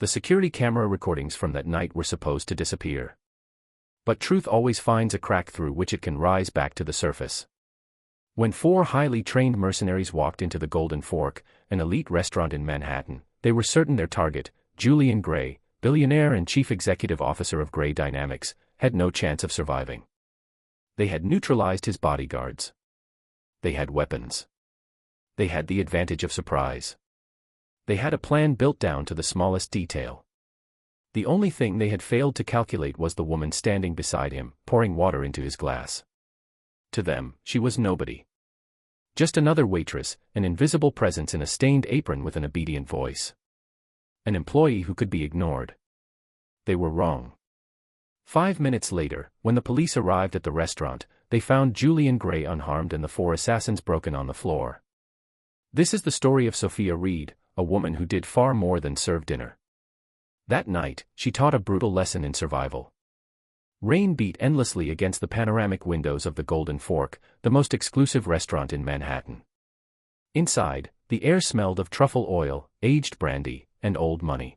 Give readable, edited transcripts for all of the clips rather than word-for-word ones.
The security camera recordings from that night were supposed to disappear. But truth always finds a crack through which it can rise back to the surface. When 4 highly trained mercenaries walked into the Golden Fork, an elite restaurant in Manhattan, they were certain their target, Julian Gray, billionaire and chief executive officer of Gray Dynamics, had no chance of surviving. They had neutralized his bodyguards. They had weapons. They had the advantage of surprise. They had a plan built down to the smallest detail. The only thing they had failed to calculate was the woman standing beside him, pouring water into his glass. To them, she was nobody. Just another waitress, an invisible presence in a stained apron with an obedient voice. An employee who could be ignored. They were wrong. 5 minutes later, when the police arrived at the restaurant, they found Julian Gray unharmed and the 4 assassins broken on the floor. This is the story of Sophia Reed, a woman who did far more than serve dinner. That night, she taught a brutal lesson in survival. Rain beat endlessly against the panoramic windows of the Golden Fork, the most exclusive restaurant in Manhattan. Inside, the air smelled of truffle oil, aged brandy, and old money.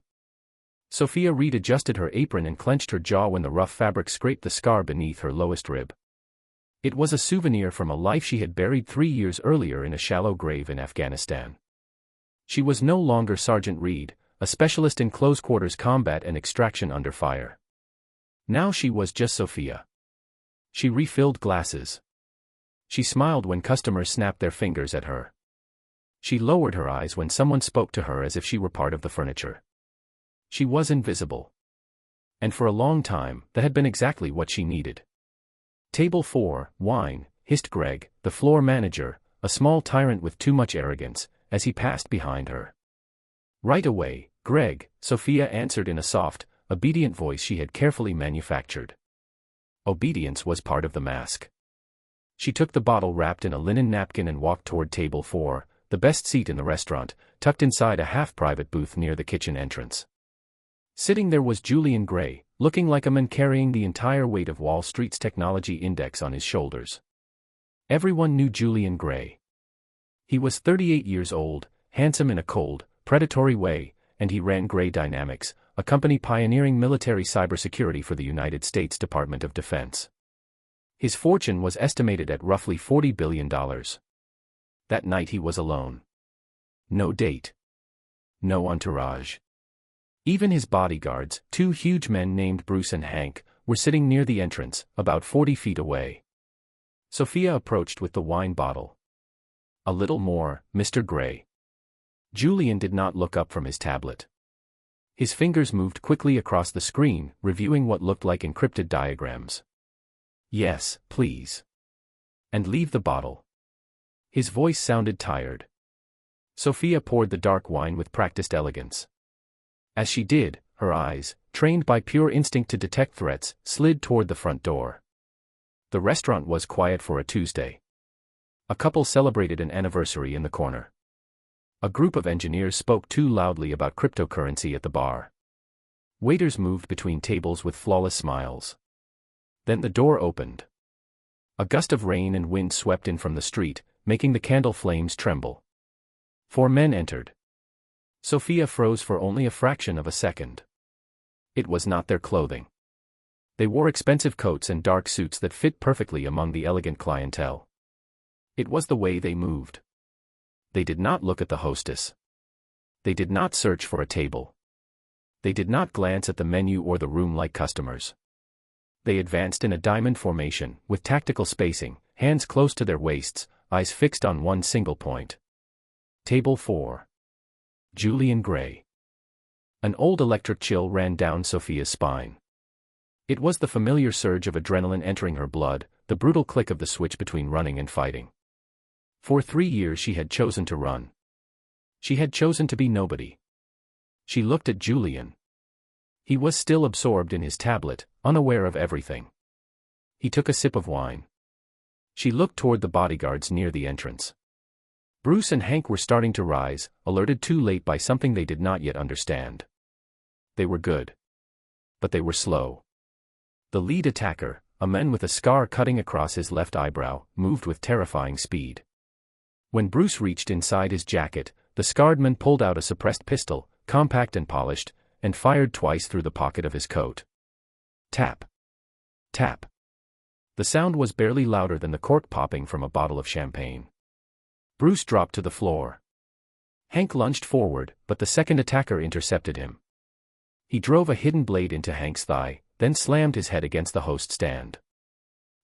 Sophia Reed adjusted her apron and clenched her jaw when the rough fabric scraped the scar beneath her lowest rib. It was a souvenir from a life she had buried 3 years earlier in a shallow grave in Afghanistan. She was no longer Sergeant Reed, a specialist in close-quarters combat and extraction under fire. Now she was just Sophia. She refilled glasses. She smiled when customers snapped their fingers at her. She lowered her eyes when someone spoke to her as if she were part of the furniture. She was invisible. And for a long time, that had been exactly what she needed. Table 4, wine, hissed Greg, the floor manager, a small tyrant with too much arrogance, as he passed behind her. Right away, Greg, Sophia answered in a soft, obedient voice she had carefully manufactured. Obedience was part of the mask. She took the bottle wrapped in a linen napkin and walked toward table 4, the best seat in the restaurant, tucked inside a half-private booth near the kitchen entrance. Sitting there was Julian Gray, looking like a man carrying the entire weight of Wall Street's technology index on his shoulders. Everyone knew Julian Gray. He was 38 years old, handsome in a cold, predatory way, and he ran Gray Dynamics, a company pioneering military cybersecurity for the United States Department of Defense. His fortune was estimated at roughly $40 billion. That night he was alone. No date. No entourage. Even his bodyguards, 2 huge men named Bruce and Hank, were sitting near the entrance, about 40 feet away. Sophia approached with the wine bottle. A little more, Mr. Gray. Julian did not look up from his tablet. His fingers moved quickly across the screen, reviewing what looked like encrypted diagrams. Yes, please. And leave the bottle. His voice sounded tired. Sophia poured the dark wine with practiced elegance. As she did, her eyes, trained by pure instinct to detect threats, slid toward the front door. The restaurant was quiet for a Tuesday. A couple celebrated an anniversary in the corner. A group of engineers spoke too loudly about cryptocurrency at the bar. Waiters moved between tables with flawless smiles. Then the door opened. A gust of rain and wind swept in from the street, making the candle flames tremble. 4 men entered. Sophia froze for only a fraction of a second. It was not their clothing. They wore expensive coats and dark suits that fit perfectly among the elegant clientele. It was the way they moved. They did not look at the hostess. They did not search for a table. They did not glance at the menu or the room like customers. They advanced in a diamond formation, with tactical spacing, hands close to their waists, eyes fixed on one single point. Table 4. Julian Gray. An old electric chill ran down Sophia's spine. It was the familiar surge of adrenaline entering her blood, the brutal click of the switch between running and fighting. For 3 years she had chosen to run. She had chosen to be nobody. She looked at Julian. He was still absorbed in his tablet, unaware of everything. He took a sip of wine. She looked toward the bodyguards near the entrance. Bruce and Hank were starting to rise, alerted too late by something they did not yet understand. They were good. But they were slow. The lead attacker, a man with a scar cutting across his left eyebrow, moved with terrifying speed. When Bruce reached inside his jacket, the scarred man pulled out a suppressed pistol, compact and polished, and fired twice through the pocket of his coat. Tap. Tap. The sound was barely louder than the cork popping from a bottle of champagne. Bruce dropped to the floor. Hank lunged forward, but the second attacker intercepted him. He drove a hidden blade into Hank's thigh, then slammed his head against the host stand.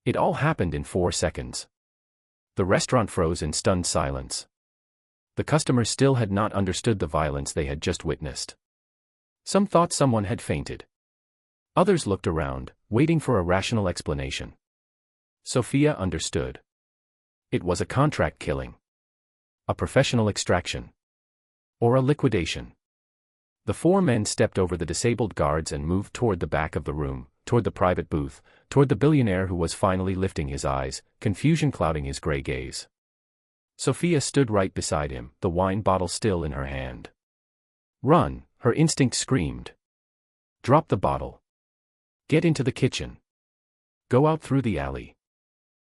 It all happened in 4 seconds. The restaurant froze in stunned silence. The customers still had not understood the violence they had just witnessed. Some thought someone had fainted. Others looked around, waiting for a rational explanation. Sophia understood. It was a contract killing. A professional extraction. Or a liquidation. The 4 men stepped over the disabled guards and moved toward the back of the room, toward the private booth, toward the billionaire who was finally lifting his eyes, confusion clouding his gray gaze. Sophia stood right beside him, the wine bottle still in her hand. Run, her instinct screamed. Drop the bottle. Get into the kitchen. Go out through the alley.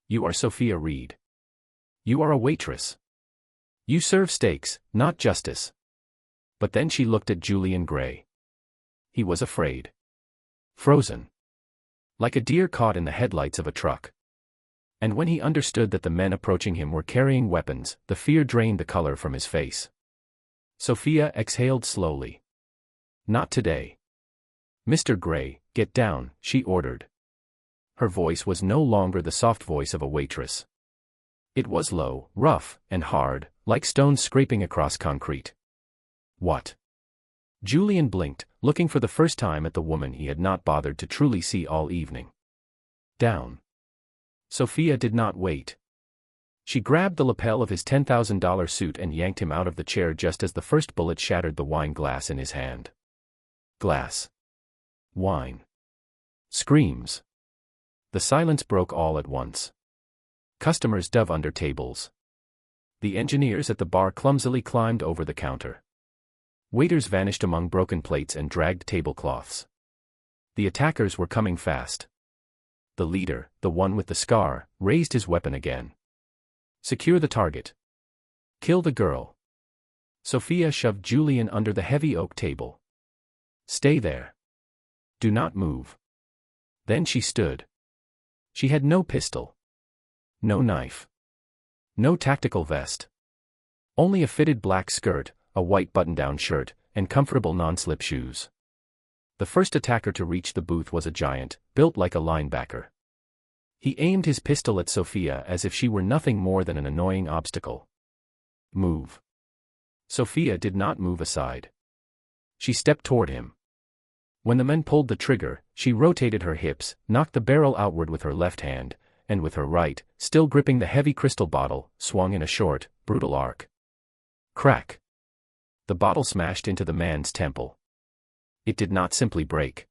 You are Sophia Reed. You are a waitress. You serve steaks, not justice. But then she looked at Julian Gray. He was afraid. Frozen. Like a deer caught in the headlights of a truck. And when he understood that the men approaching him were carrying weapons, the fear drained the color from his face. Sophia exhaled slowly. Not today. Mr. Gray, get down, she ordered. Her voice was no longer the soft voice of a waitress. It was low, rough, and hard, like stones scraping across concrete. What? Julian blinked, looking for the first time at the woman he had not bothered to truly see all evening. Down. Sophia did not wait. She grabbed the lapel of his $10,000 suit and yanked him out of the chair just as the first bullet shattered the wine glass in his hand. Glass. Wine. Screams. The silence broke all at once. Customers dove under tables. The engineers at the bar clumsily climbed over the counter. Waiters vanished among broken plates and dragged tablecloths. The attackers were coming fast. The leader, the one with the scar, raised his weapon again. Secure the target. Kill the girl. Sophia shoved Julian under the heavy oak table. Stay there. Do not move. Then she stood. She had no pistol. No knife. No tactical vest. Only a fitted black skirt, a white button-down shirt, and comfortable non-slip shoes. The first attacker to reach the booth was a giant, built like a linebacker. He aimed his pistol at Sophia as if she were nothing more than an annoying obstacle. Move. Sophia did not move aside. She stepped toward him. When the men pulled the trigger, she rotated her hips, knocked the barrel outward with her left hand, and with her right, still gripping the heavy crystal bottle, swung in a short, brutal arc. Crack. The bottle smashed into the man's temple. It did not simply break.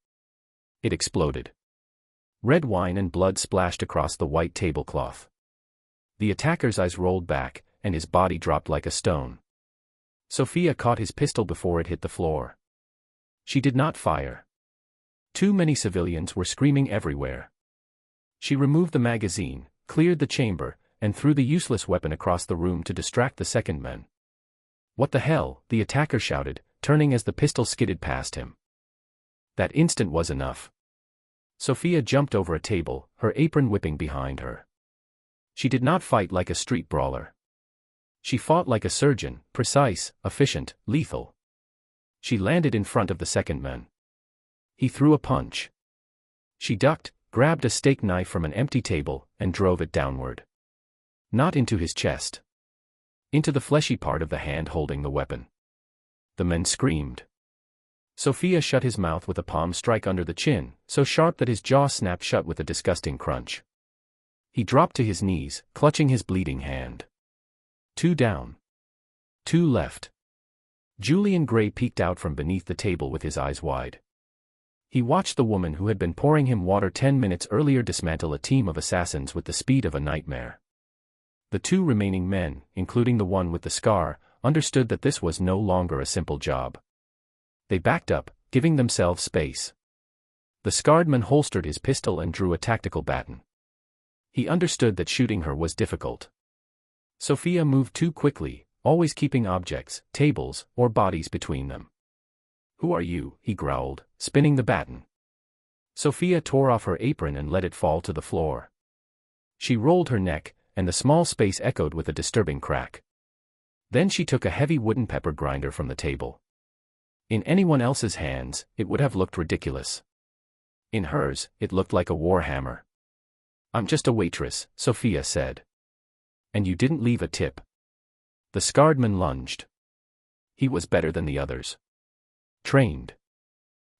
It exploded. Red wine and blood splashed across the white tablecloth. The attacker's eyes rolled back, and his body dropped like a stone. Sophia caught his pistol before it hit the floor. She did not fire. Too many civilians were screaming everywhere. She removed the magazine, cleared the chamber, and threw the useless weapon across the room to distract the second men. What the hell, the attacker shouted, turning as the pistol skidded past him. That instant was enough. Sophia jumped over a table, her apron whipping behind her. She did not fight like a street brawler. She fought like a surgeon, precise, efficient, lethal. She landed in front of the second man. He threw a punch. She ducked, grabbed a steak knife from an empty table, and drove it downward. Not into his chest. Into the fleshy part of the hand holding the weapon. The men screamed. Sophia shut his mouth with a palm strike under the chin, so sharp that his jaw snapped shut with a disgusting crunch. He dropped to his knees, clutching his bleeding hand. 2 down. 2 left. Julian Gray peeked out from beneath the table with his eyes wide. He watched the woman who had been pouring him water 10 minutes earlier dismantle a team of assassins with the speed of a nightmare. The 2 remaining men, including the one with the scar, understood that this was no longer a simple job. They backed up, giving themselves space. The scarred man holstered his pistol and drew a tactical baton. He understood that shooting her was difficult. Sophia moved too quickly, always keeping objects, tables, or bodies between them. Who are you? He growled, spinning the baton. Sophia tore off her apron and let it fall to the floor. She rolled her neck, and the small space echoed with a disturbing crack. Then she took a heavy wooden pepper grinder from the table. In anyone else's hands, it would have looked ridiculous. In hers, it looked like a war hammer. I'm just a waitress, Sophia said. And you didn't leave a tip. The scarred man lunged. He was better than the others. Trained.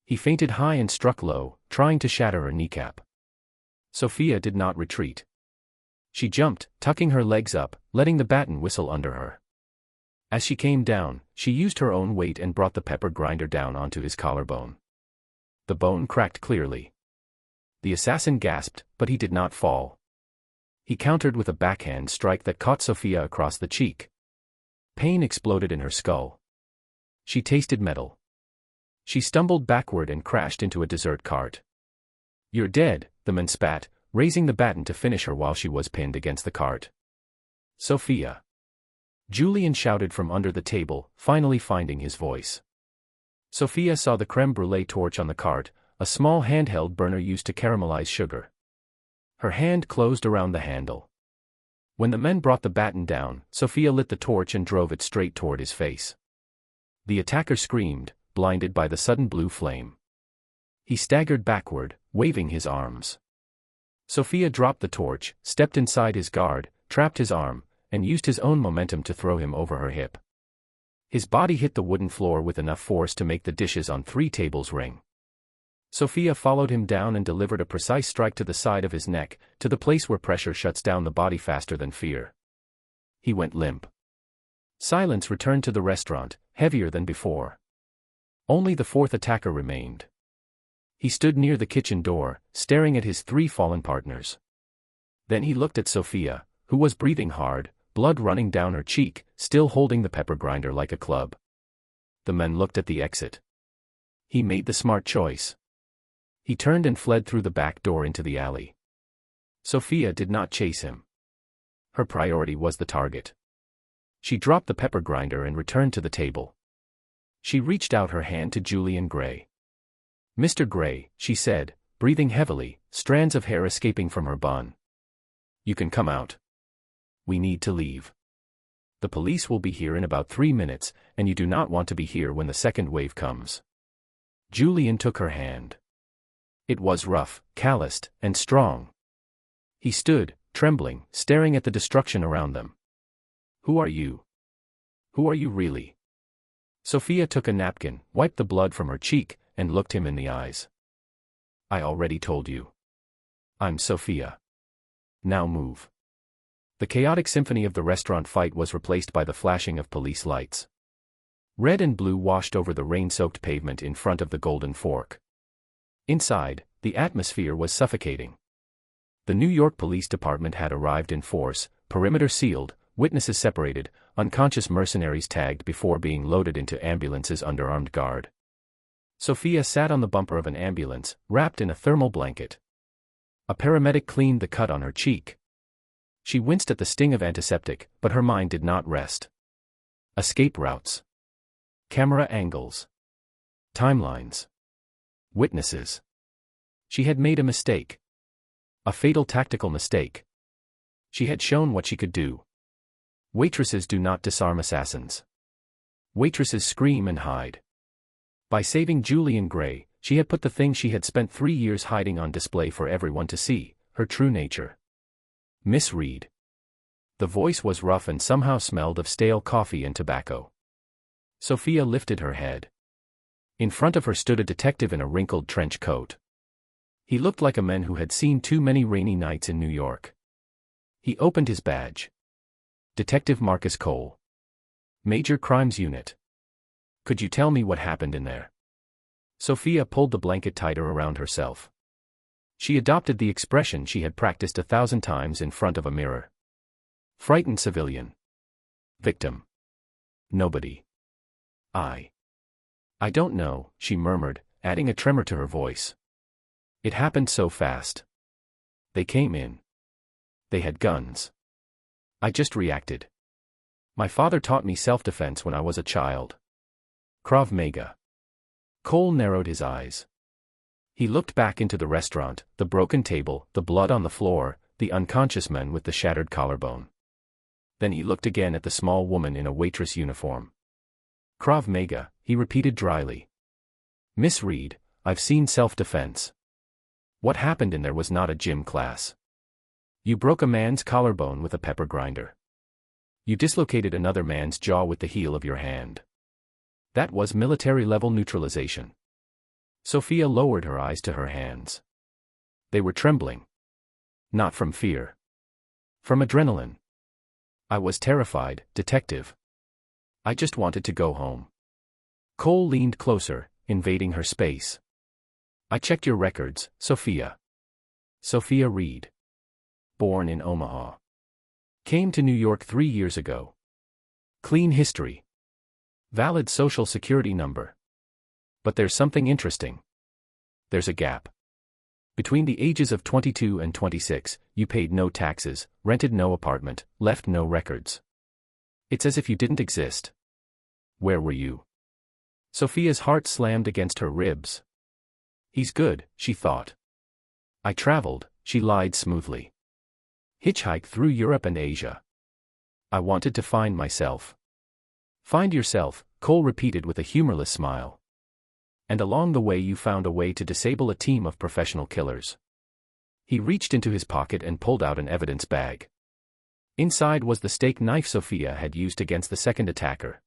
He feinted high and struck low, trying to shatter her kneecap. Sophia did not retreat. She jumped, tucking her legs up, letting the baton whistle under her. As she came down, she used her own weight and brought the pepper grinder down onto his collarbone. The bone cracked clearly. The assassin gasped, but he did not fall. He countered with a backhand strike that caught Sophia across the cheek. Pain exploded in her skull. She tasted metal. She stumbled backward and crashed into a dessert cart. You're dead, the man spat, raising the baton to finish her while she was pinned against the cart. Sophia. Julian shouted from under the table, finally finding his voice. Sophia saw the creme brulee torch on the cart, a small handheld burner used to caramelize sugar. Her hand closed around the handle. When the men brought the baton down, Sophia lit the torch and drove it straight toward his face. The attacker screamed, blinded by the sudden blue flame. He staggered backward, waving his arms. Sophia dropped the torch, stepped inside his guard, trapped his arm, and used his own momentum to throw him over her hip. His body hit the wooden floor with enough force to make the dishes on 3 tables ring. Sophia followed him down and delivered a precise strike to the side of his neck, to the place where pressure shuts down the body faster than fear. He went limp. Silence returned to the restaurant, heavier than before. Only the 4th attacker remained. He stood near the kitchen door, staring at his 3 fallen partners. Then he looked at Sophia, who was breathing hard, blood running down her cheek, still holding the pepper grinder like a club. The men looked at the exit. He made the smart choice. He turned and fled through the back door into the alley. Sophia did not chase him. Her priority was the target. She dropped the pepper grinder and returned to the table. She reached out her hand to Julian Gray. Mr. Gray, she said, breathing heavily, strands of hair escaping from her bun. You can come out. We need to leave. The police will be here in about 3 minutes, and you do not want to be here when the second wave comes. Julian took her hand. It was rough, calloused, and strong. He stood, trembling, staring at the destruction around them. Who are you? Who are you really? Sophia took a napkin, wiped the blood from her cheek, and looked him in the eyes. I already told you. I'm Sophia. Now move. The chaotic symphony of the restaurant fight was replaced by the flashing of police lights. Red and blue washed over the rain-soaked pavement in front of the Golden Fork. Inside, the atmosphere was suffocating. The New York Police Department had arrived in force, perimeter sealed, witnesses separated, unconscious mercenaries tagged before being loaded into ambulances under armed guard. Sophia sat on the bumper of an ambulance, wrapped in a thermal blanket. A paramedic cleaned the cut on her cheek. She winced at the sting of antiseptic, but her mind did not rest. Escape routes. Camera angles. Timelines. Witnesses. She had made a mistake. A fatal tactical mistake. She had shown what she could do. Waitresses do not disarm assassins. Waitresses scream and hide. By saving Julian Gray, she had put the thing she had spent 3 years hiding on display for everyone to see, her true nature. Miss Reed. The voice was rough and somehow smelled of stale coffee and tobacco. Sophia lifted her head. In front of her stood a detective in a wrinkled trench coat. He looked like a man who had seen too many rainy nights in New York. He opened his badge. Detective Marcus Cole. Major Crimes Unit. Could you tell me what happened in there? Sophia pulled the blanket tighter around herself. She adopted the expression she had practiced 1,000 times in front of a mirror. Frightened civilian. Victim. Nobody. I don't know, she murmured, adding a tremor to her voice. It happened so fast. They came in. They had guns. I just reacted. My father taught me self-defense when I was a child. Krav Maga. Cole narrowed his eyes. He looked back into the restaurant, the broken table, the blood on the floor, the unconscious man with the shattered collarbone. Then he looked again at the small woman in a waitress uniform. Krav Maga, he repeated dryly. Miss Reed, I've seen self-defense. What happened in there was not a gym class. You broke a man's collarbone with a pepper grinder. You dislocated another man's jaw with the heel of your hand. That was military-level neutralization. Sophia lowered her eyes to her hands. They were trembling. Not from fear. From adrenaline. I was terrified, detective. I just wanted to go home. Cole leaned closer, invading her space. I checked your records, Sophia. Sophia Reed. Born in Omaha. Came to New York 3 years ago. Clean history. Valid social security number. But there's something interesting. There's a gap. Between the ages of 22 and 26, you paid no taxes, rented no apartment, left no records. It's as if you didn't exist. Where were you? Sophia's heart slammed against her ribs. He's good, she thought. I traveled, she lied smoothly. Hitchhiked through Europe and Asia. I wanted to find myself. Find yourself, Cole repeated with a humorless smile. And along the way you found a way to disable a team of professional killers. He reached into his pocket and pulled out an evidence bag. Inside was the steak knife Sophia had used against the second attacker.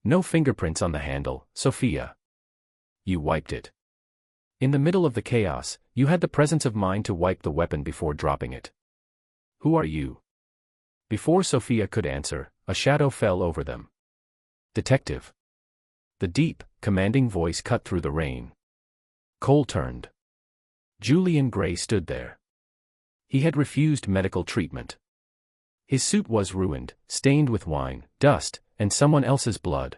No fingerprints on the handle, Sophia. You wiped it. In the middle of the chaos, you had the presence of mind to wipe the weapon before dropping it. Who are you? Before Sophia could answer, a shadow fell over them. Detective. The deep, commanding voice cut through the rain. Cole turned. Julian Gray stood there. He had refused medical treatment. His suit was ruined, stained with wine, dust, and someone else's blood.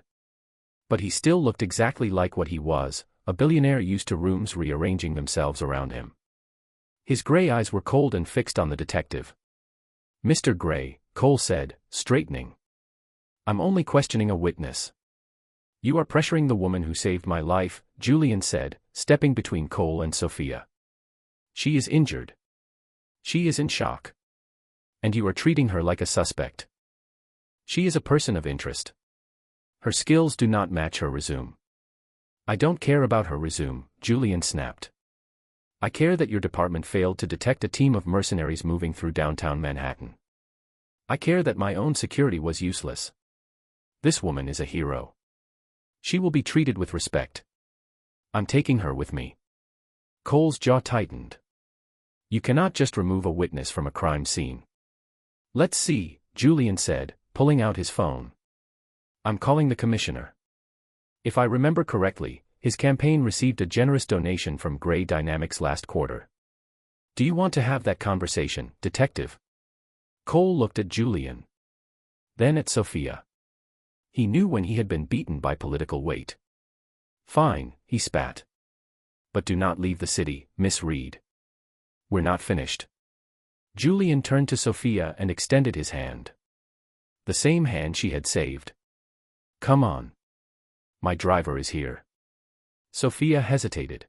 But he still looked exactly like what he was, a billionaire used to rooms rearranging themselves around him. His gray eyes were cold and fixed on the detective. Mr. Gray, Cole said, straightening. I'm only questioning a witness. You are pressuring the woman who saved my life, Julian said, stepping between Cole and Sophia. She is injured. She is in shock. And you are treating her like a suspect. She is a person of interest. Her skills do not match her resume. I don't care about her resume, Julian snapped. I care that your department failed to detect a team of mercenaries moving through downtown Manhattan. I care that my own security was useless. This woman is a hero. She will be treated with respect. I'm taking her with me. Cole's jaw tightened. You cannot just remove a witness from a crime scene. Let's see, Julian said, pulling out his phone. I'm calling the commissioner. If I remember correctly, his campaign received a generous donation from Gray Dynamics last quarter. Do you want to have that conversation, detective? Cole looked at Julian. Then at Sophia. He knew when he had been beaten by political weight. Fine, he spat. But do not leave the city, Miss Reed. We're not finished. Julian turned to Sophia and extended his hand. The same hand she had saved. Come on. My driver is here. Sophia hesitated.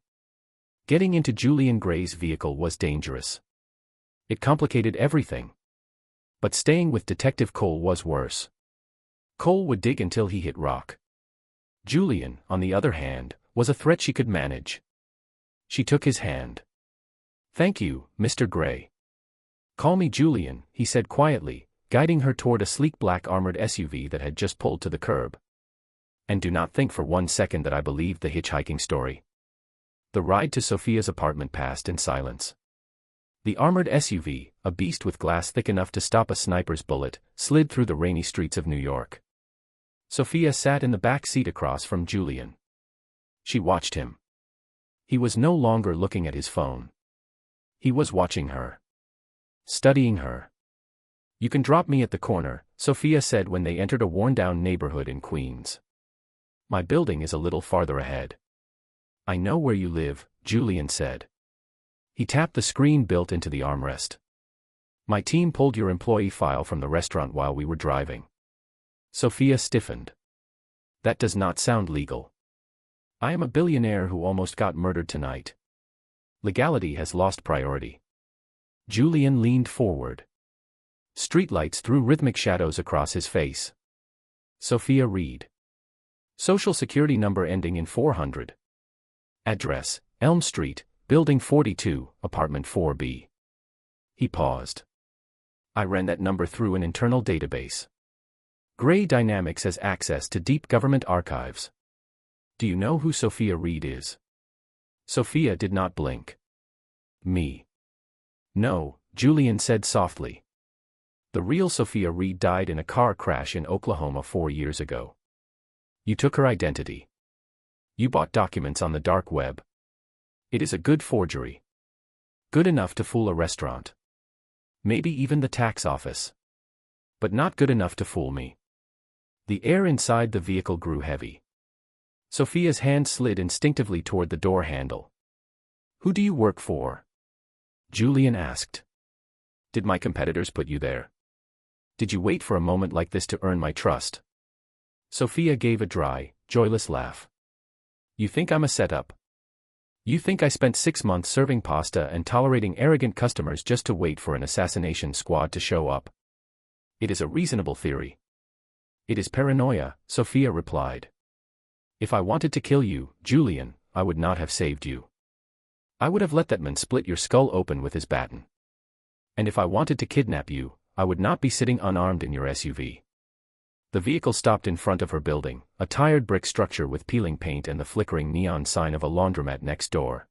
Getting into Julian Gray's vehicle was dangerous. It complicated everything. But staying with Detective Cole was worse. Cole would dig until he hit rock. Julian, on the other hand, was a threat she could manage. She took his hand. Thank you, Mr. Gray. Call me Julian, he said quietly, guiding her toward a sleek black armored SUV that had just pulled to the curb. And do not think for 1 second that I believed the hitchhiking story. The ride to Sophia's apartment passed in silence. The armored SUV, a beast with glass thick enough to stop a sniper's bullet, slid through the rainy streets of New York. Sophia sat in the back seat across from Julian. She watched him. He was no longer looking at his phone. He was watching her. Studying her. You can drop me at the corner, Sophia said when they entered a worn-down neighborhood in Queens. My building is a little farther ahead. I know where you live, Julian said. He tapped the screen built into the armrest. My team pulled your employee file from the restaurant while we were driving. Sophia stiffened. That does not sound legal. I am a billionaire who almost got murdered tonight. Legality has lost priority. Julian leaned forward. Streetlights threw rhythmic shadows across his face. Sophia Reed. Social security number ending in 400. Address, Elm Street, Building 42, Apartment 4B. He paused. I ran that number through an internal database. Gray Dynamics has access to deep government archives. Do you know who Sophia Reed is? Sophia did not blink. Me. No, Julian said softly. The real Sophia Reed died in a car crash in Oklahoma 4 years ago. You took her identity. You bought documents on the dark web. It is a good forgery. Good enough to fool a restaurant. Maybe even the tax office. But not good enough to fool me. The air inside the vehicle grew heavy. Sophia's hand slid instinctively toward the door handle. Who do you work for? Julian asked. Did my competitors put you there? Did you wait for a moment like this to earn my trust? Sophia gave a dry, joyless laugh. You think I'm a setup? You think I spent 6 months serving pasta and tolerating arrogant customers just to wait for an assassination squad to show up? It is a reasonable theory. It is paranoia, Sophia replied. If I wanted to kill you, Julian, I would not have saved you. I would have let that man split your skull open with his baton. And if I wanted to kidnap you, I would not be sitting unarmed in your SUV. The vehicle stopped in front of her building, a tired brick structure with peeling paint and the flickering neon sign of a laundromat next door.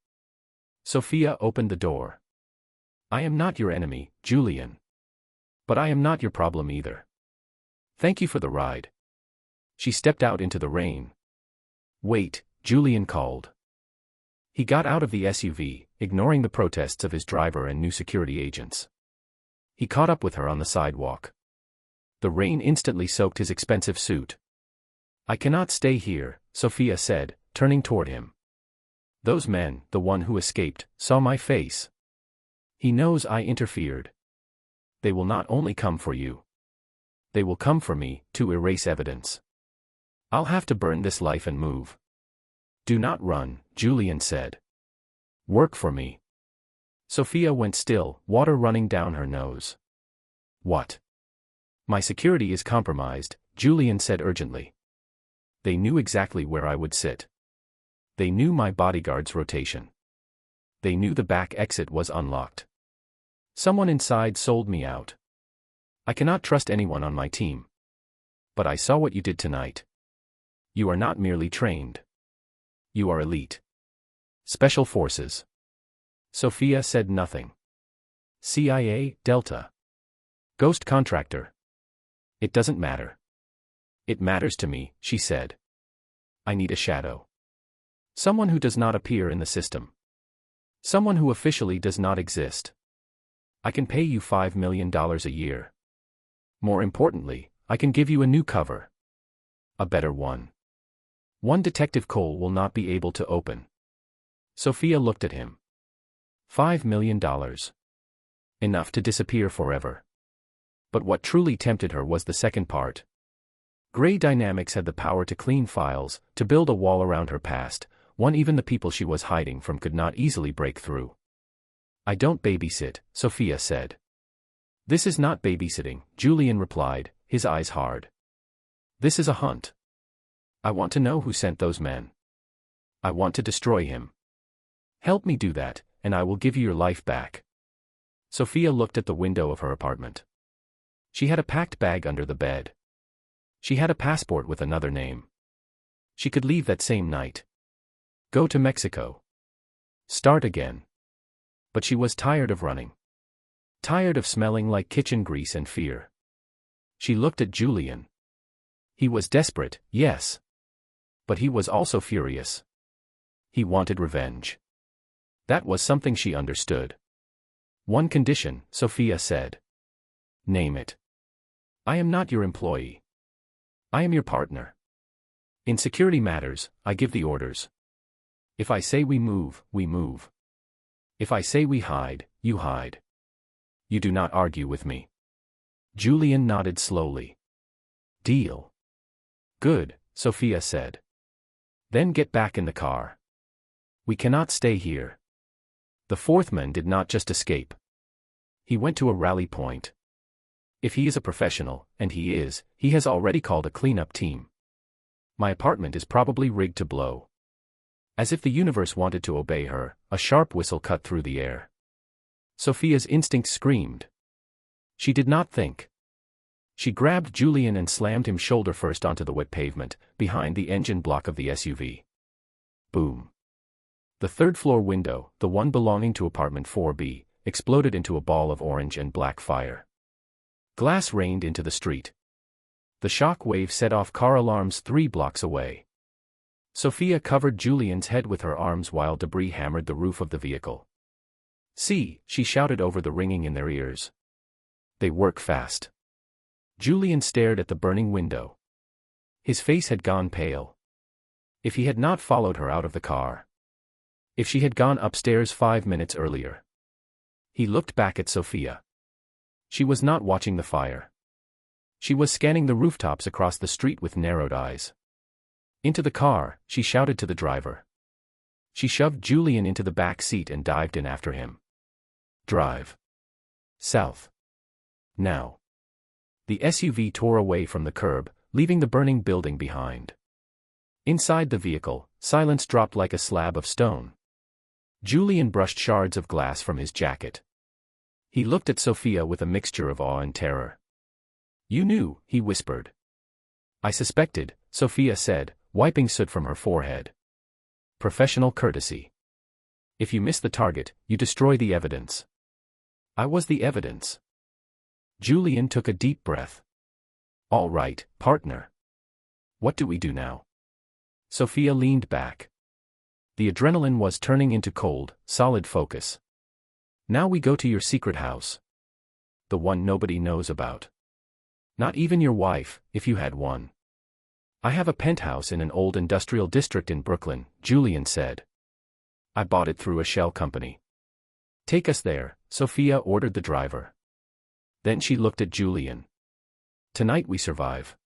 Sophia opened the door. I am not your enemy, Julian. But I am not your problem either. Thank you for the ride. She stepped out into the rain. Wait, Julian called. He got out of the SUV, ignoring the protests of his driver and new security agents. He caught up with her on the sidewalk. The rain instantly soaked his expensive suit. I cannot stay here, Sophia said, turning toward him. Those men, the one who escaped, saw my face. He knows I interfered. They will not only come for you. They will come for me, to erase evidence. I'll have to burn this life and move. Do not run, Julian said. Work for me. Sophia went still, water running down her nose. What? My security is compromised, Julian said urgently. They knew exactly where I would sit. They knew my bodyguard's rotation. They knew the back exit was unlocked. Someone inside sold me out. I cannot trust anyone on my team. But I saw what you did tonight. You are not merely trained. You are elite. Special Forces. Sophia said nothing. CIA, Delta. Ghost contractor. It doesn't matter. It matters to me, she said. I need a shadow. Someone who does not appear in the system. Someone who officially does not exist. I can pay you $5 million a year. More importantly, I can give you a new cover. A better one. One Detective Cole will not be able to open. Sophia looked at him. $5 million. Enough to disappear forever. But what truly tempted her was the second part. Gray Dynamics had the power to clean files, to build a wall around her past, one even the people she was hiding from could not easily break through. I don't babysit, Sophia said. This is not babysitting, Julian replied, his eyes hard. This is a hunt. I want to know who sent those men. I want to destroy him. Help me do that, and I will give you your life back. Sophia looked at the window of her apartment. She had a packed bag under the bed. She had a passport with another name. She could leave that same night. Go to Mexico. Start again. But she was tired of running. Tired of smelling like kitchen grease and fear. She looked at Julian. He was desperate, yes. But he was also furious. He wanted revenge. That was something she understood. One condition, Sophia said. Name it. I am not your employee. I am your partner. In security matters, I give the orders. If I say we move, we move. If I say we hide, you hide. You do not argue with me. Julian nodded slowly. Deal. Good, Sophia said. Then get back in the car. We cannot stay here. The fourth man did not just escape. He went to a rally point. If he is a professional, and he is, he has already called a cleanup team. My apartment is probably rigged to blow. As if the universe wanted to obey her, a sharp whistle cut through the air. Sophia's instinct screamed. She did not think. She grabbed Julian and slammed him shoulder first onto the wet pavement, behind the engine block of the SUV. Boom. The third-floor window, the one belonging to apartment 4B, exploded into a ball of orange and black fire. Glass rained into the street. The shock wave set off car alarms 3 blocks away. Sophia covered Julian's head with her arms while debris hammered the roof of the vehicle. "See," she shouted over the ringing in their ears. "They work fast." Julian stared at the burning window. His face had gone pale. If he had not followed her out of the car. If she had gone upstairs 5 minutes earlier. He looked back at Sophia. She was not watching the fire. She was scanning the rooftops across the street with narrowed eyes. "Into the car," she shouted to the driver. She shoved Julian into the back seat and dived in after him. "Drive. South. Now." The SUV tore away from the curb, leaving the burning building behind. Inside the vehicle, silence dropped like a slab of stone. Julian brushed shards of glass from his jacket. He looked at Sophia with a mixture of awe and terror. "You knew," he whispered. "I suspected," Sophia said, wiping soot from her forehead. "Professional courtesy. If you miss the target, you destroy the evidence." "I was the evidence." Julian took a deep breath. "All right, partner. What do we do now?" Sophia leaned back. The adrenaline was turning into cold, solid focus. "Now we go to your secret house. The one nobody knows about. Not even your wife, if you had one." "I have a penthouse in an old industrial district in Brooklyn," Julian said. "I bought it through a shell company." "Take us there," Sophia ordered the driver. Then she looked at Julian. "Tonight we survive.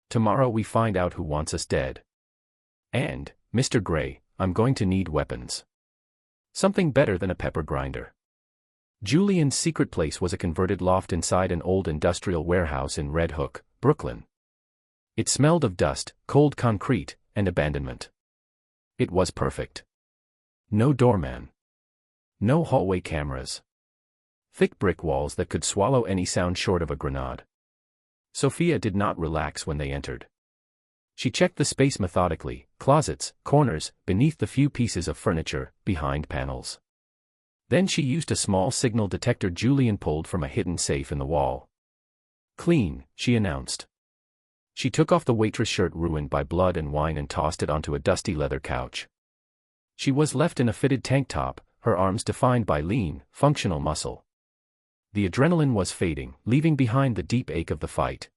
Tomorrow we find out who wants us dead. And, Mr. Gray, I'm going to need weapons. Something better than a pepper grinder." Julian's secret place was a converted loft inside an old industrial warehouse in Red Hook, Brooklyn. It smelled of dust, cold concrete, and abandonment. It was perfect. No doorman. No hallway cameras. Thick brick walls that could swallow any sound short of a grenade. Sophia did not relax when they entered. She checked the space methodically, closets, corners, beneath the few pieces of furniture, behind panels. Then she used a small signal detector Julian pulled from a hidden safe in the wall. "Clean," she announced. She took off the waitress shirt ruined by blood and wine and tossed it onto a dusty leather couch. She was left in a fitted tank top, her arms defined by lean, functional muscle. The adrenaline was fading, leaving behind the deep ache of the fight.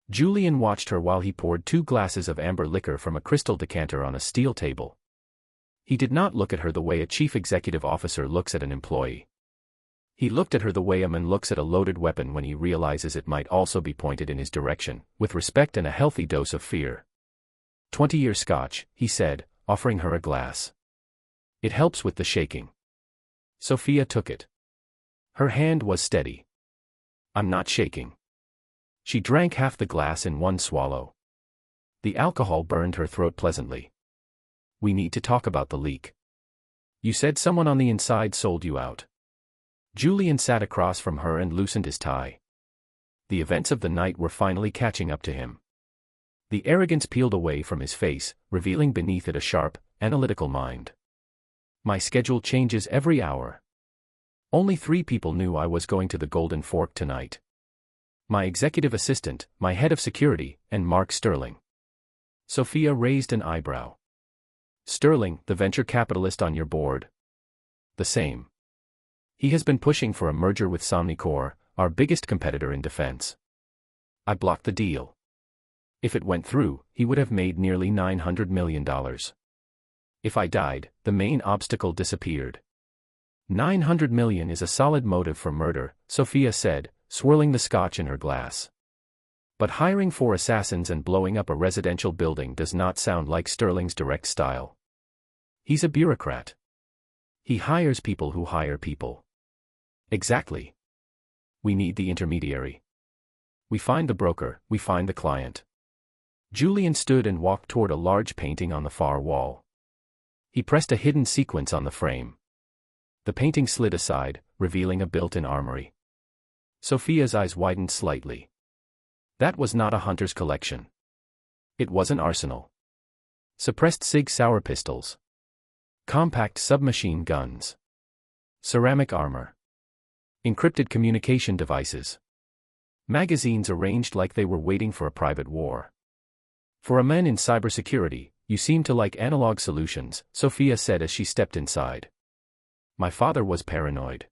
Julian watched her while he poured 2 glasses of amber liquor from a crystal decanter on a steel table. He did not look at her the way a chief executive officer looks at an employee. He looked at her the way a man looks at a loaded weapon when he realizes it might also be pointed in his direction, with respect and a healthy dose of fear. 20-year Scotch, he said, offering her a glass. "It helps with the shaking." Sophia took it. Her hand was steady. "I'm not shaking." She drank half the glass in one swallow. The alcohol burned her throat pleasantly. "We need to talk about the leak. You said someone on the inside sold you out." Julian sat across from her and loosened his tie. The events of the night were finally catching up to him. The arrogance peeled away from his face, revealing beneath it a sharp, analytical mind. "My schedule changes every hour. Only 3 people knew I was going to the Golden Fork tonight. My executive assistant, my head of security, and Mark Sterling." Sophia raised an eyebrow. "Sterling, the venture capitalist on your board?" "The same. He has been pushing for a merger with Somnicore, our biggest competitor in defense. I blocked the deal. If it went through, he would have made nearly $900 million. If I died, the main obstacle disappeared." $900 million is a solid motive for murder," Sophia said, swirling the scotch in her glass. But hiring 4 assassins and blowing up a residential building does not sound like Sterling's direct style. He's a bureaucrat. He hires people who hire people. Exactly. We need the intermediary. We find the broker, we find the client. Julian stood and walked toward a large painting on the far wall. He pressed a hidden sequence on the frame. The painting slid aside, revealing a built-in armory. Sophia's eyes widened slightly. That was not a hunter's collection. It was an arsenal. Suppressed Sig Sauer pistols. Compact submachine guns. Ceramic armor. Encrypted communication devices. Magazines arranged like they were waiting for a private war. For a man in cybersecurity, you seem to like analog solutions, Sophia said as she stepped inside. My father was paranoid.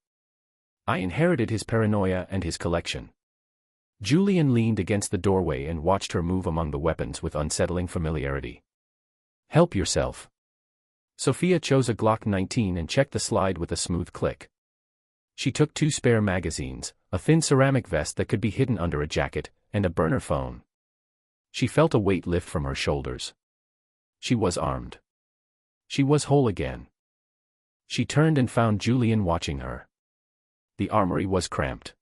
I inherited his paranoia and his collection. Julian leaned against the doorway and watched her move among the weapons with unsettling familiarity. Help yourself. Sophia chose a Glock 19 and checked the slide with a smooth click. She took 2 spare magazines, a thin ceramic vest that could be hidden under a jacket, and a burner phone. She felt a weight lift from her shoulders. She was armed. She was whole again. She turned and found Julian watching her. The armory was cramped.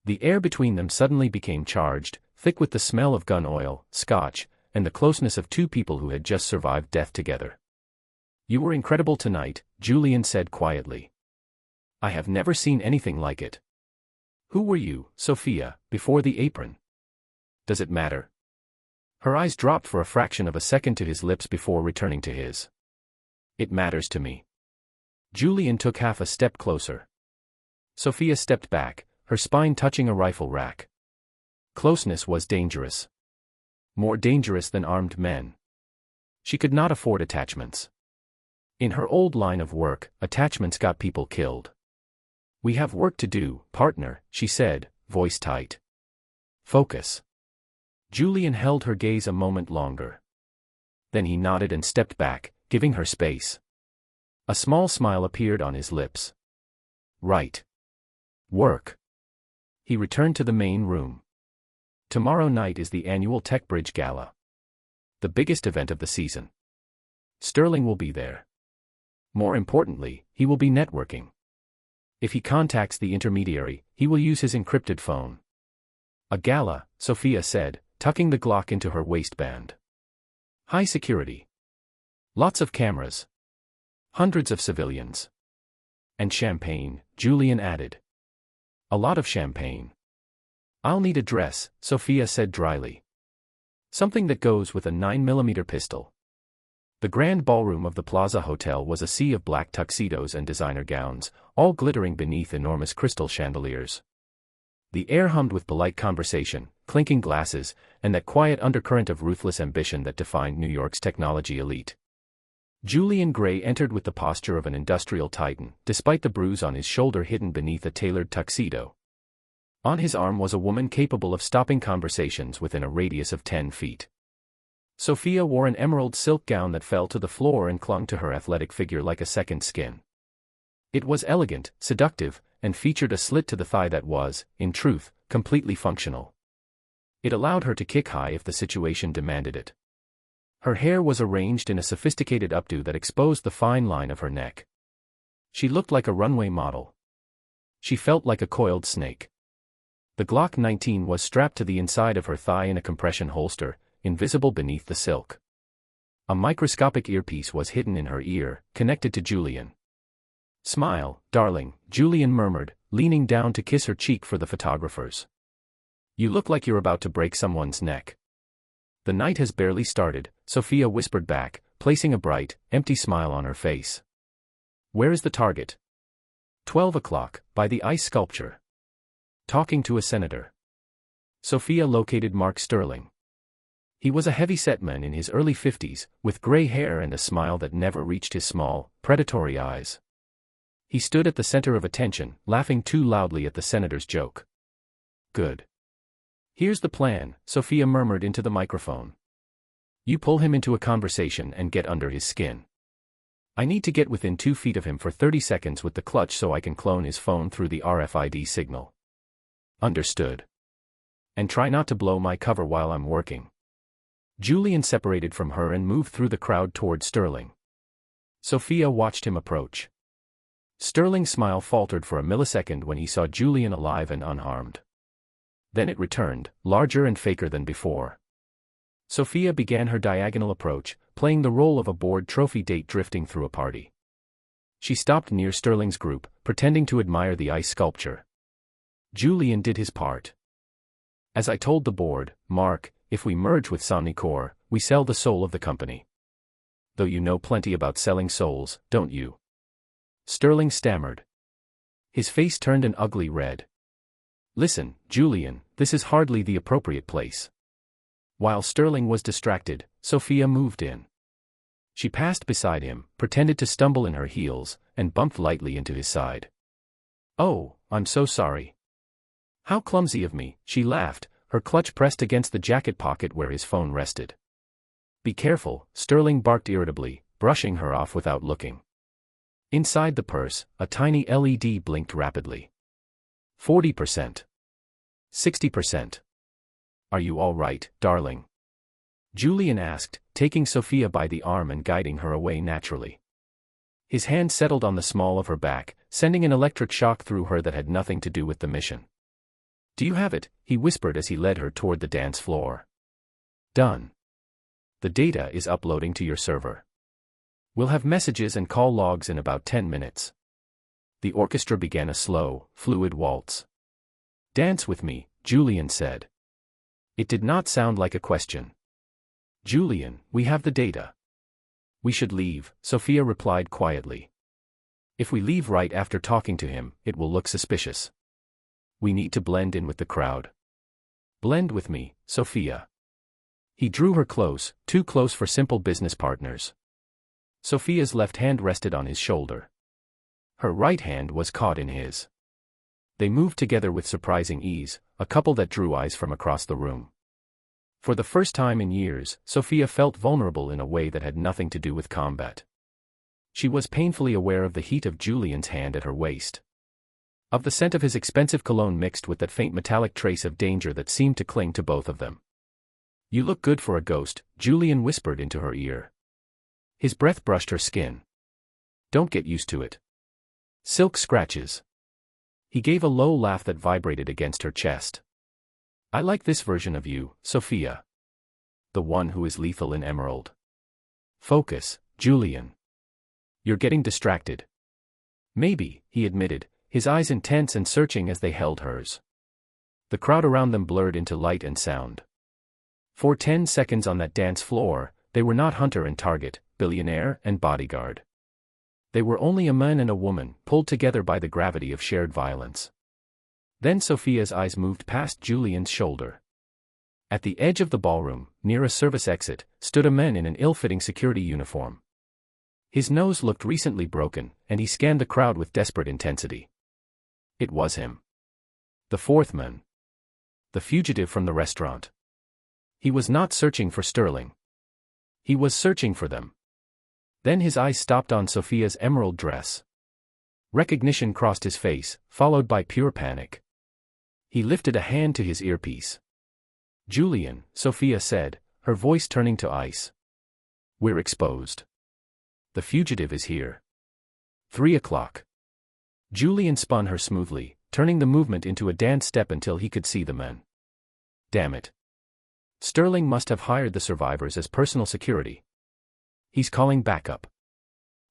The air between them suddenly became charged, thick with the smell of gun oil, scotch, and the closeness of 2 people who had just survived death together. You were incredible tonight, Julian said quietly. I have never seen anything like it. Who were you, Sophia, before the apron? Does it matter? Her eyes dropped for a fraction of a second to his lips before returning to his. It matters to me. Julian took half a step closer. Sophia stepped back, her spine touching a rifle rack. Closeness was dangerous. More dangerous than armed men. She could not afford attachments. In her old line of work, attachments got people killed. We have work to do, partner, she said, voice tight. Focus. Julian held her gaze a moment longer. Then he nodded and stepped back, giving her space. A small smile appeared on his lips. Right. Work. He returned to the main room. Tomorrow night is the annual TechBridge Gala. The biggest event of the season. Sterling will be there. More importantly, he will be networking. If he contacts the intermediary, he will use his encrypted phone. A gala, Sophia said, tucking the Glock into her waistband. High security. Lots of cameras. Hundreds of civilians. And champagne, Julian added. A lot of champagne. I'll need a dress, Sophia said dryly. Something that goes with a 9mm pistol. The grand ballroom of the Plaza Hotel was a sea of black tuxedos and designer gowns, all glittering beneath enormous crystal chandeliers. The air hummed with polite conversation, clinking glasses, and that quiet undercurrent of ruthless ambition that defined New York's technology elite. Julian Gray entered with the posture of an industrial titan, despite the bruise on his shoulder hidden beneath a tailored tuxedo. On his arm was a woman capable of stopping conversations within a radius of 10 feet. Sophia wore an emerald silk gown that fell to the floor and clung to her athletic figure like a second skin. It was elegant, seductive, and featured a slit to the thigh that was, in truth, completely functional. It allowed her to kick high if the situation demanded it. Her hair was arranged in a sophisticated updo that exposed the fine line of her neck. She looked like a runway model. She felt like a coiled snake. The Glock 19 was strapped to the inside of her thigh in a compression holster, invisible beneath the silk. A microscopic earpiece was hidden in her ear, connected to Julian. Smile, darling, Julian murmured, leaning down to kiss her cheek for the photographers. You look like you're about to break someone's neck. The night has barely started, Sophia whispered back, placing a bright, empty smile on her face. Where is the target? 12 o'clock, by the ice sculpture. Talking to a senator. Sophia located Mark Sterling. He was a heavy-set man in his early 50s, with gray hair and a smile that never reached his small, predatory eyes. He stood at the center of attention, laughing too loudly at the senator's joke. Good. Here's the plan, Sophia murmured into the microphone. You pull him into a conversation and get under his skin. I need to get within 2 feet of him for 30 seconds with the clutch so I can clone his phone through the RFID signal. Understood. And try not to blow my cover while I'm working. Julian separated from her and moved through the crowd toward Sterling. Sophia watched him approach. Sterling's smile faltered for a millisecond when he saw Julian alive and unharmed. Then it returned, larger and faker than before. Sophia began her diagonal approach, playing the role of a bored trophy date drifting through a party. She stopped near Sterling's group, pretending to admire the ice sculpture. Julian did his part. As I told the board, Mark, if we merge with Somnicore, we sell the soul of the company. Though you know plenty about selling souls, don't you? Sterling stammered. His face turned an ugly red. Listen, Julian, this is hardly the appropriate place. While Sterling was distracted, Sophia moved in. She passed beside him, pretended to stumble in her heels, and bumped lightly into his side. Oh, I'm so sorry. How clumsy of me, she laughed, her clutch pressed against the jacket pocket where his phone rested. Be careful, Sterling barked irritably, brushing her off without looking. Inside the purse, a tiny LED blinked rapidly. 40%. 60%. Are you all right, darling? Julian asked, taking Sophia by the arm and guiding her away naturally. His hand settled on the small of her back, sending an electric shock through her that had nothing to do with the mission. Do you have it? He whispered as he led her toward the dance floor. Done. The data is uploading to your server. We'll have messages and call logs in about 10 minutes. The orchestra began a slow, fluid waltz. Dance with me, Julian said. It did not sound like a question. Julian, we have the data. We should leave, Sophia replied quietly. If we leave right after talking to him, it will look suspicious. We need to blend in with the crowd. Blend with me, Sophia. He drew her close, too close for simple business partners. Sophia's left hand rested on his shoulder. Her right hand was caught in his. They moved together with surprising ease, a couple that drew eyes from across the room. For the first time in years, Sophia felt vulnerable in a way that had nothing to do with combat. She was painfully aware of the heat of Julian's hand at her waist. Of the scent of his expensive cologne mixed with that faint metallic trace of danger that seemed to cling to both of them. You look good for a ghost, Julian whispered into her ear. His breath brushed her skin. Don't get used to it. Silk scratches. He gave a low laugh that vibrated against her chest. I like this version of you, Sophia. The one who is lethal in emerald. Focus, Julian. You're getting distracted. Maybe, he admitted, his eyes intense and searching as they held hers. The crowd around them blurred into light and sound. For 10 seconds on that dance floor, they were not hunter and target, billionaire and bodyguard. They were only a man and a woman, pulled together by the gravity of shared violence. Then Sophia's eyes moved past Julian's shoulder. At the edge of the ballroom, near a service exit, stood a man in an ill-fitting security uniform. His nose looked recently broken, and he scanned the crowd with desperate intensity. It was him. The fourth man. The fugitive from the restaurant. He was not searching for Sterling. He was searching for them. Then his eyes stopped on Sophia's emerald dress. Recognition crossed his face, followed by pure panic. He lifted a hand to his earpiece. Julian, Sophia said, her voice turning to ice. We're exposed. The fugitive is here. 3 o'clock. Julian spun her smoothly, turning the movement into a dance step until he could see the men. Damn it. Sterling must have hired the survivors as personal security. He's calling backup.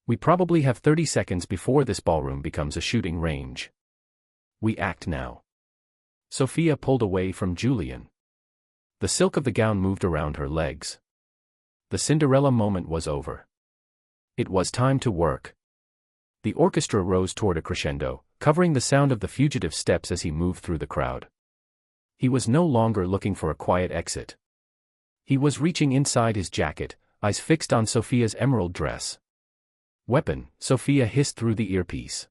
We probably have 30 seconds before this ballroom becomes a shooting range. We act now. Sophia pulled away from Julian. The silk of the gown moved around her legs. The Cinderella moment was over. It was time to work. The orchestra rose toward a crescendo, covering the sound of the fugitive's steps as he moved through the crowd. He was no longer looking for a quiet exit. He was reaching inside his jacket, eyes fixed on Sophia's emerald dress. Weapon, Sophia hissed through the earpiece.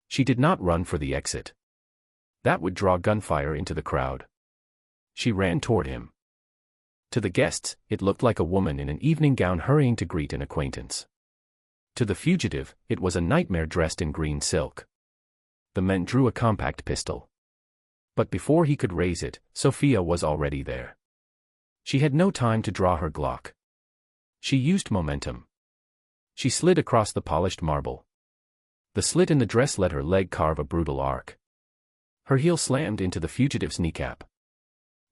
She did not run for the exit. That would draw gunfire into the crowd. She ran toward him. To the guests, it looked like a woman in an evening gown hurrying to greet an acquaintance. To the fugitive, it was a nightmare dressed in green silk. The men drew a compact pistol. But before he could raise it, Sophia was already there. She had no time to draw her Glock. She used momentum. She slid across the polished marble. The slit in the dress let her leg carve a brutal arc. Her heel slammed into the fugitive's kneecap.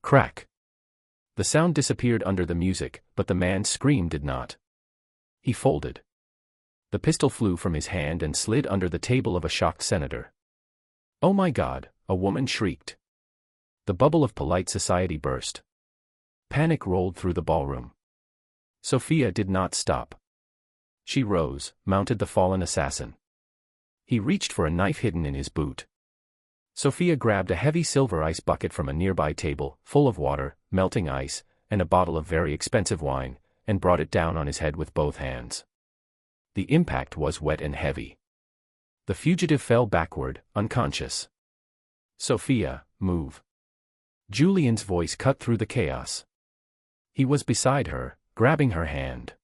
Crack. The sound disappeared under the music, but the man's scream did not. He folded. The pistol flew from his hand and slid under the table of a shocked senator. "Oh my God," a woman shrieked. The bubble of polite society burst. Panic rolled through the ballroom. Sophia did not stop. She rose, mounted the fallen assassin. He reached for a knife hidden in his boot. Sophia grabbed a heavy silver ice bucket from a nearby table, full of water, melting ice, and a bottle of very expensive wine, and brought it down on his head with both hands. The impact was wet and heavy. The fugitive fell backward, unconscious. "Sophia, move." Julian's voice cut through the chaos. He was beside her, grabbing her hand.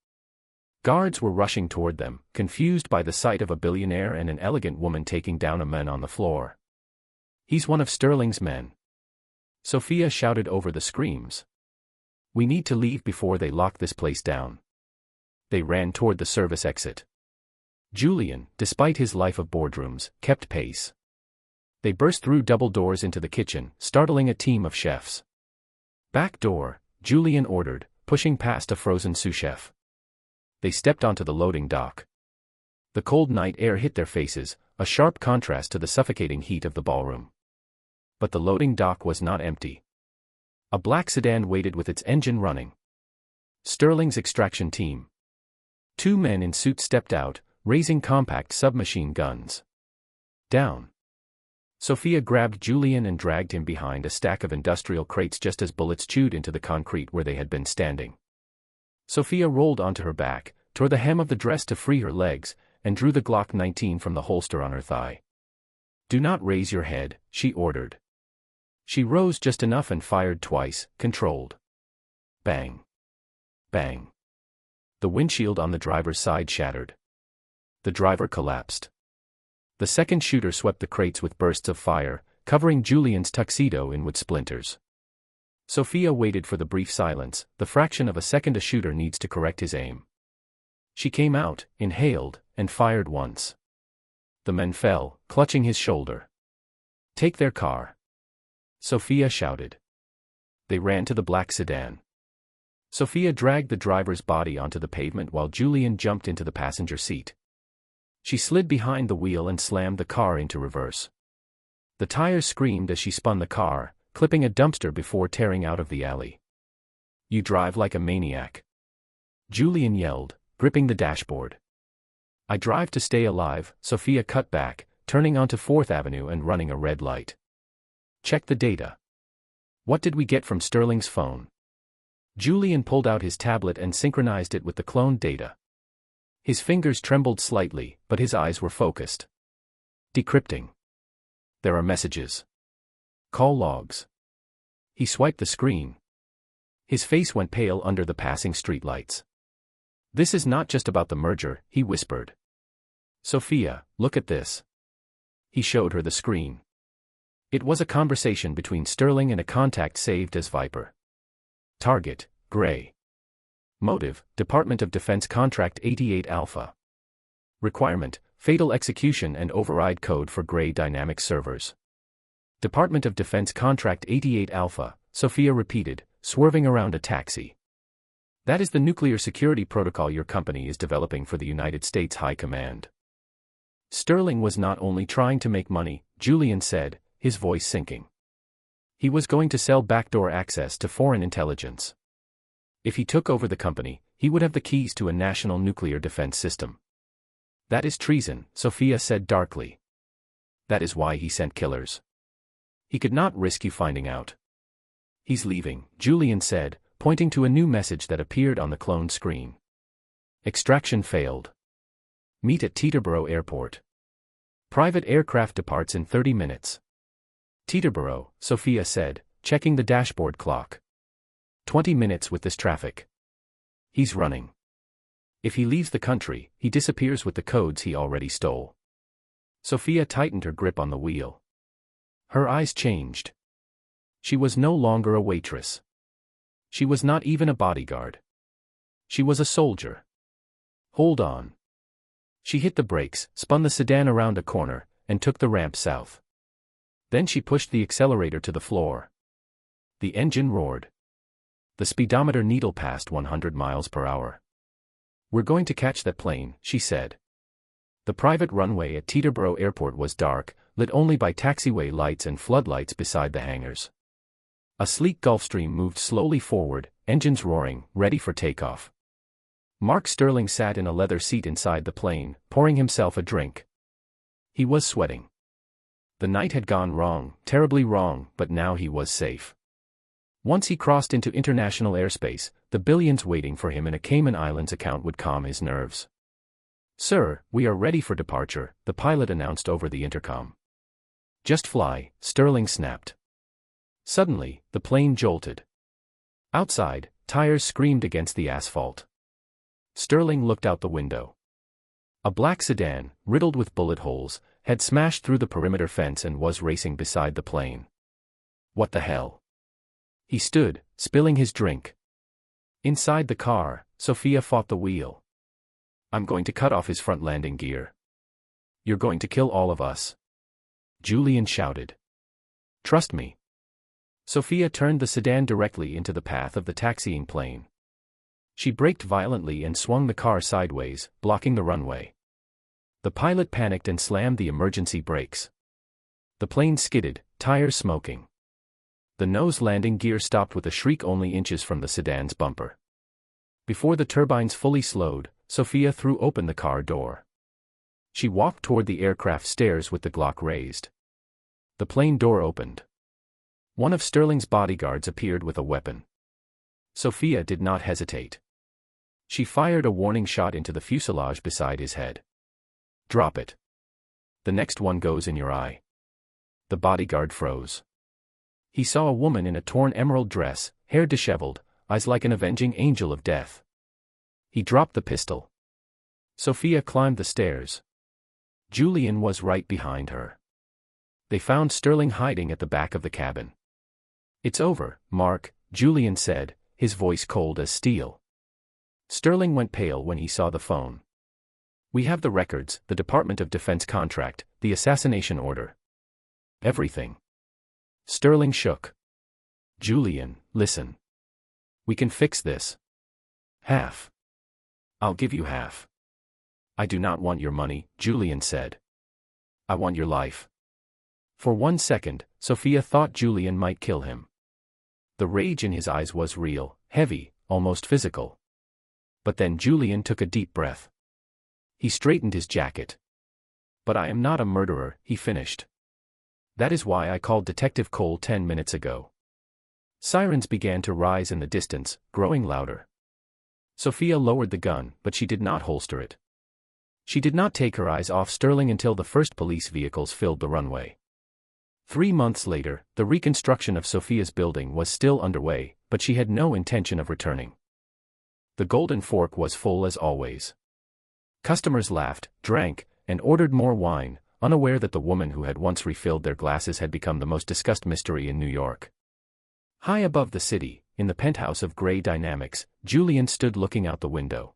Guards were rushing toward them, confused by the sight of a billionaire and an elegant woman taking down a man on the floor. "He's one of Sterling's men." Sophia shouted over the screams. "We need to leave before they lock this place down." They ran toward the service exit. Julian, despite his life of boardrooms, kept pace. They burst through double doors into the kitchen, startling a team of chefs. "Back door," Julian ordered, pushing past a frozen sous chef. They stepped onto the loading dock. The cold night air hit their faces, a sharp contrast to the suffocating heat of the ballroom. But the loading dock was not empty. A black sedan waited with its engine running. Sterling's extraction team. 2 men in suits stepped out, raising compact submachine guns. "Down." Sophia grabbed Julian and dragged him behind a stack of industrial crates just as bullets chewed into the concrete where they had been standing. Sophia rolled onto her back, tore the hem of the dress to free her legs, and drew the Glock 19 from the holster on her thigh. "Do not raise your head," she ordered. She rose just enough and fired twice, controlled. Bang. Bang. The windshield on the driver's side shattered. The driver collapsed. The second shooter swept the crates with bursts of fire, covering Julian's tuxedo in wood splinters. Sophia waited for the brief silence, the fraction of a second a shooter needs to correct his aim. She came out, inhaled, and fired once. The men fell, clutching his shoulder. "Take their car," Sophia shouted. They ran to the black sedan. Sophia dragged the driver's body onto the pavement while Julian jumped into the passenger seat. She slid behind the wheel and slammed the car into reverse. The tires screamed as she spun the car, clipping a dumpster before tearing out of the alley. "You drive like a maniac," Julian yelled, gripping the dashboard. "I drive to stay alive," Sophia cut back, turning onto 4th Avenue and running a red light. "Check the data. What did we get from Sterling's phone?" Julian pulled out his tablet and synchronized it with the cloned data. His fingers trembled slightly, but his eyes were focused. "Decrypting. There are messages. Call logs." He swiped the screen. His face went pale under the passing streetlights. "This is not just about the merger," he whispered. "Sophia, look at this." He showed her the screen. It was a conversation between Sterling and a contact saved as Viper. Target, Gray. Motive, Department of Defense Contract 88 Alpha. Requirement, fatal execution and override code for Gray dynamic servers. Department of Defense Contract 88 Alpha, Sophia repeated, swerving around a taxi. "That is the nuclear security protocol your company is developing for the United States High Command." Sterling was not only trying to make money, Julian said, his voice sinking. He was going to sell backdoor access to foreign intelligence. If he took over the company, he would have the keys to a national nuclear defense system. "That is treason," Sophia said darkly. "That is why he sent killers. He could not risk you finding out." "He's leaving," Julian said, pointing to a new message that appeared on the cloned screen. "Extraction failed. Meet at Teterboro Airport. Private aircraft departs in 30 minutes. "Teterboro," Sophia said, checking the dashboard clock. 20 minutes with this traffic. He's running. If he leaves the country, he disappears with the codes he already stole." Sophia tightened her grip on the wheel. Her eyes changed. She was no longer a waitress. She was not even a bodyguard. She was a soldier. Hold on. She hit the brakes, spun the sedan around a corner, and took the ramp south. Then she pushed the accelerator to the floor. The engine roared. The speedometer needle passed 100 miles per hour. "We're going to catch that plane," she said. The private runway at Teterboro Airport was dark, lit only by taxiway lights and floodlights beside the hangars. A sleek Gulfstream moved slowly forward, engines roaring, ready for takeoff. Mark Sterling sat in a leather seat inside the plane, pouring himself a drink. He was sweating. The night had gone wrong, terribly wrong, but now he was safe. Once he crossed into international airspace, the billions waiting for him in a Cayman Islands account would calm his nerves. "Sir, we are ready for departure," the pilot announced over the intercom. "Just fly," Sterling snapped. Suddenly, the plane jolted. Outside, tires screamed against the asphalt. Sterling looked out the window. A black sedan, riddled with bullet holes, had smashed through the perimeter fence and was racing beside the plane. What the hell? He stood, spilling his drink. Inside the car, Sophia fought the wheel. "I'm going to cut off his front landing gear. You're going to kill all of us," Julian shouted. "Trust me." Sophia turned the sedan directly into the path of the taxiing plane. She braked violently and swung the car sideways, blocking the runway. The pilot panicked and slammed the emergency brakes. The plane skidded, tires smoking. The nose landing gear stopped with a shriek only inches from the sedan's bumper. Before the turbines fully slowed, Sophia threw open the car door. She walked toward the aircraft stairs with the Glock raised. The plane door opened. One of Sterling's bodyguards appeared with a weapon. Sophia did not hesitate. She fired a warning shot into the fuselage beside his head. "Drop it. The next one goes in your eye." The bodyguard froze. He saw a woman in a torn emerald dress, hair disheveled, eyes like an avenging angel of death. He dropped the pistol. Sophia climbed the stairs. Julian was right behind her. They found Sterling hiding at the back of the cabin. "It's over, Mark," Julian said, his voice cold as steel. Sterling went pale when he saw the phone. "We have the records, the Department of Defense contract, the assassination order. Everything." Sterling shook. "Julian, listen. We can fix this. Half. I'll give you half." "I do not want your money," Julian said. "I want your life." For 1 second, Sophia thought Julian might kill him. The rage in his eyes was real, heavy, almost physical. But then Julian took a deep breath. He straightened his jacket. "But I am not a murderer," he finished. "That is why I called Detective Cole 10 minutes ago." Sirens began to rise in the distance, growing louder. Sophia lowered the gun, but she did not holster it. She did not take her eyes off Sterling until the first police vehicles filled the runway. 3 months later, the reconstruction of Sophia's building was still underway, but she had no intention of returning. The Golden Fork was full as always. Customers laughed, drank, and ordered more wine, unaware that the woman who had once refilled their glasses had become the most discussed mystery in New York. High above the city, in the penthouse of Gray Dynamics, Julian stood looking out the window.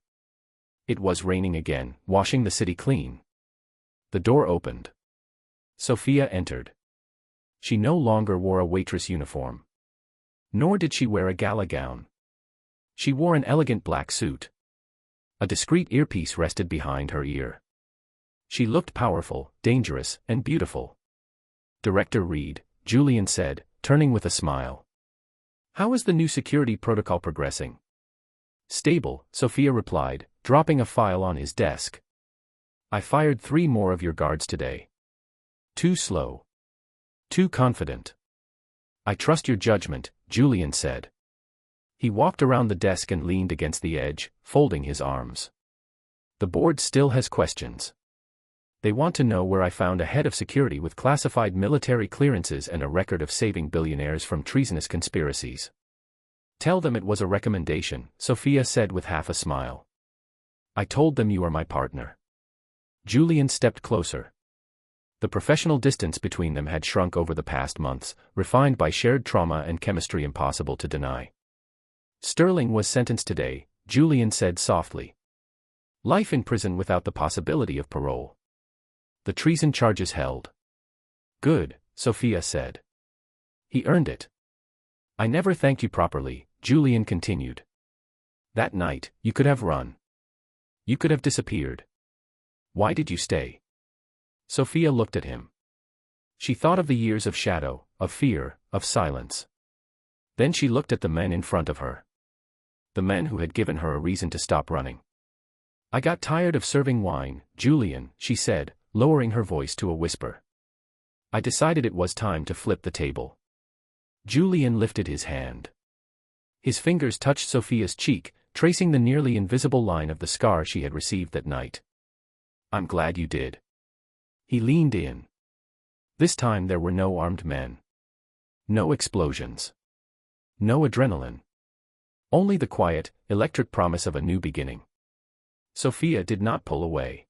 It was raining again, washing the city clean. The door opened. Sophia entered. She no longer wore a waitress uniform. Nor did she wear a gala gown. She wore an elegant black suit. A discreet earpiece rested behind her ear. She looked powerful, dangerous, and beautiful. "Director Reed," Julian said, turning with a smile. "How is the new security protocol progressing?" "Stable," Sophia replied, dropping a file on his desk. "I fired 3 more of your guards today. Too slow. Too confident." "I trust your judgment," Julian said. He walked around the desk and leaned against the edge, folding his arms. "The board still has questions. They want to know where I found a head of security with classified military clearances and a record of saving billionaires from treasonous conspiracies." "Tell them it was a recommendation," Sophia said with half a smile. "I told them you are my partner." Julian stepped closer. The professional distance between them had shrunk over the past months, refined by shared trauma and chemistry impossible to deny. Sterling was sentenced today, Julian said softly. Life in prison without the possibility of parole. The treason charges held. Good, Sophia said. He earned it. I never thanked you properly, Julian continued. That night, you could have run. You could have disappeared. Why did you stay? Sophia looked at him. She thought of the years of shadow, of fear, of silence. Then she looked at the men in front of her. The men who had given her a reason to stop running. I got tired of serving wine, Julian, she said, lowering her voice to a whisper. I decided it was time to flip the table. Julian lifted his hand. His fingers touched Sophia's cheek, tracing the nearly invisible line of the scar she had received that night. I'm glad you did. He leaned in. This time there were no armed men. No explosions. No adrenaline. Only the quiet, electric promise of a new beginning. Sophia did not pull away.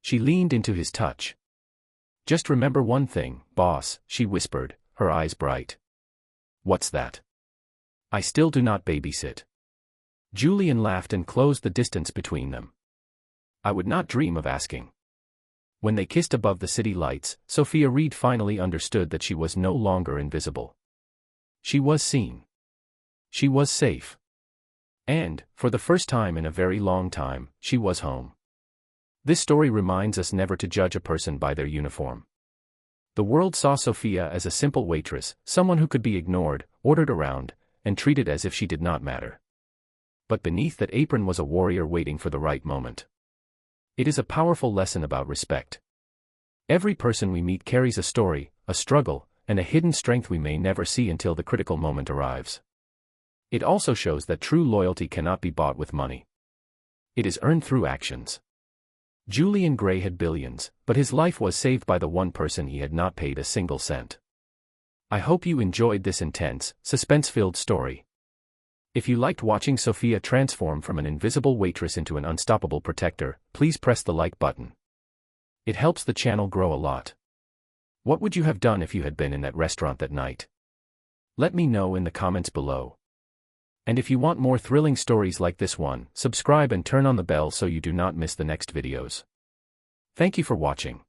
She leaned into his touch. Just remember one thing, boss, she whispered, her eyes bright. What's that? I still do not babysit. Julian laughed and closed the distance between them. I would not dream of asking. When they kissed above the city lights, Sophia Reed finally understood that she was no longer invisible. She was seen. She was safe. And, for the first time in a very long time, she was home. This story reminds us never to judge a person by their uniform. The world saw Sophia as a simple waitress, someone who could be ignored, ordered around, and treated as if she did not matter. But beneath that apron was a warrior waiting for the right moment. It is a powerful lesson about respect. Every person we meet carries a story, a struggle, and a hidden strength we may never see until the critical moment arrives. It also shows that true loyalty cannot be bought with money. It is earned through actions. Julian Gray had billions, but his life was saved by the one person he had not paid a single cent. I hope you enjoyed this intense, suspense-filled story. If you liked watching Sophia transform from an invisible waitress into an unstoppable protector, please press the like button. It helps the channel grow a lot. What would you have done if you had been in that restaurant that night? Let me know in the comments below. And if you want more thrilling stories like this one, subscribe and turn on the bell so you do not miss the next videos. Thank you for watching.